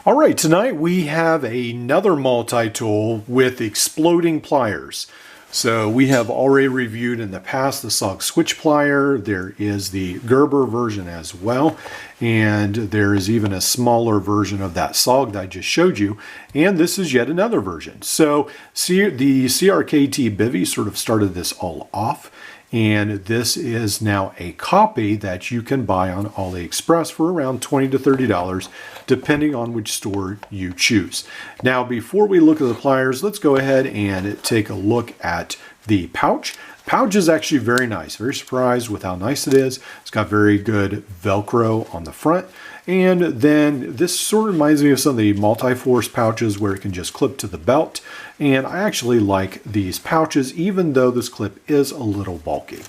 All right, tonight we have another multi-tool with exploding pliers. So we have already reviewed in the past the SOG switch plier. There is the Gerber version as well, and there is even a smaller version of that SOG that I just showed you, and this is yet another version. So the CRKT Bivy sort of started this all off, and this is now a copy that you can buy on AliExpress for around $20 to $30, depending on which store you choose. Now, before we look at the pliers, let's go ahead and take a look at the pouch. Pouch is actually very nice. Very surprised with how nice it is. It's got very good Velcro on the front. And then this sort of reminds me of some of the multi-force pouches where it can just clip to the belt. And I actually like these pouches, even though this clip is a little bulky.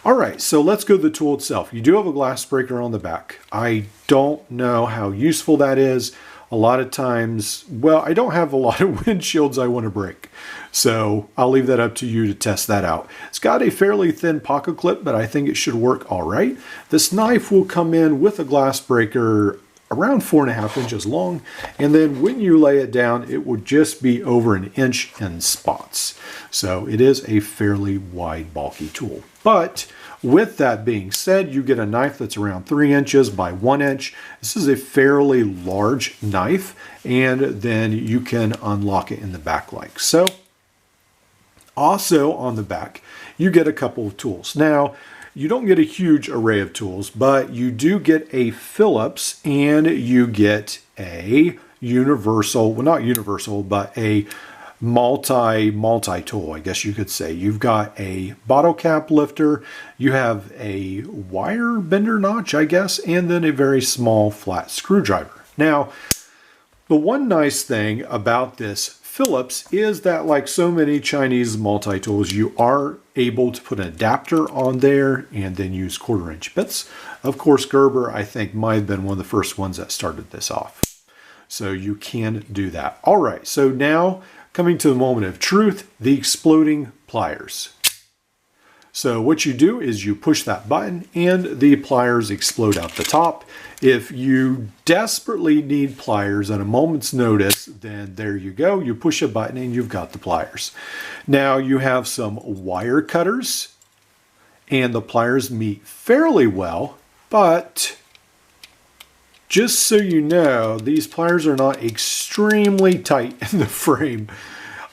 All right, so let's go to the tool itself. You do have a glass breaker on the back. I don't know how useful that is. A lot of times, well, I don't have a lot of windshields I want to break. So I'll leave that up to you to test that out. It's got a fairly thin pocket clip, but I think it should work all right. This knife will come in with a glass breaker around 4.5 inches long. And then when you lay it down, it would just be over 1 inch in spots. So it is a fairly wide, bulky tool. But with that being said, you get a knife that's around 3 inches by 1 inch. This is a fairly large knife, and then you can unlock it in the back like so. Also on the back, you get a couple of tools. Now, you don't get a huge array of tools, but you do get a Phillips and you get a universal, well, not universal, but a multi-tool, I guess you could say. You've got a bottle cap lifter, you have a wire bender notch, I guess, and then a very small flat screwdriver. Now, the one nice thing about this Phillips is that, like so many Chinese multi-tools, you are able to put an adapter on there and then use 1/4 inch bits. Of course, Gerber, I think, might have been one of the first ones that started this off. So you can do that. All right, so now coming to the moment of truth, the exploding pliers. So what you do is you push that button and the pliers explode out the top. If you desperately need pliers at a moment's notice, then there you go. You push a button and you've got the pliers. Now you have some wire cutters and the pliers meet fairly well, but just so you know, these pliers are not extremely tight in the frame.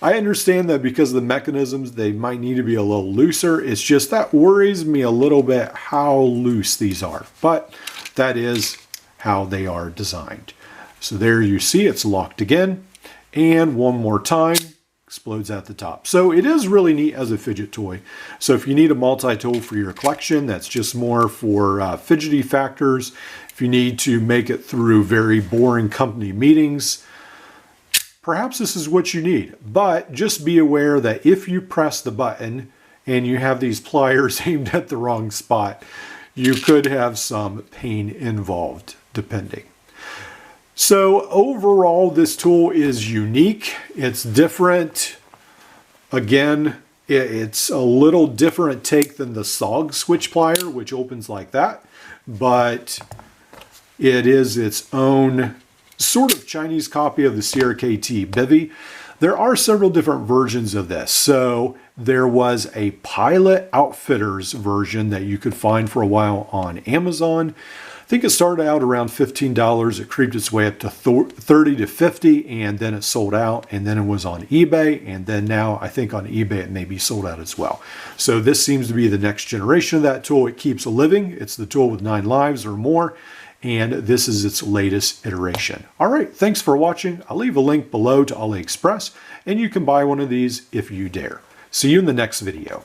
I understand that because of the mechanisms, they might need to be a little looser. It's just that worries me a little bit how loose these are, but that is how they are designed. So there you see it's locked again, and one more time, explodes at the top. So it is really neat as a fidget toy. So if you need a multi-tool for your collection, that's just more for fidgety factors. If you need to make it through very boring company meetings, perhaps this is what you need. But just be aware that if you press the button and you have these pliers aimed at the wrong spot, you could have some pain involved, depending. So overall, this tool is unique. It's different. Again, it's a little different take than the SOG switch plier, which opens like that, but it is its own sort of Chinese copy of the CRKT Bivy. There are several different versions of this. So there was a Pilot Outfitters version that you could find for a while on Amazon. I think it started out around $15. It creeped its way up to $30 to $50, and then it sold out, and then it was on eBay, and then now I think on eBay it may be sold out as well. So this seems to be the next generation of that tool. It keeps living. It's the tool with 9 lives or more, and this is its latest iteration. All right, thanks for watching. I'll leave a link below to AliExpress, and you can buy one of these if you dare. See you in the next video.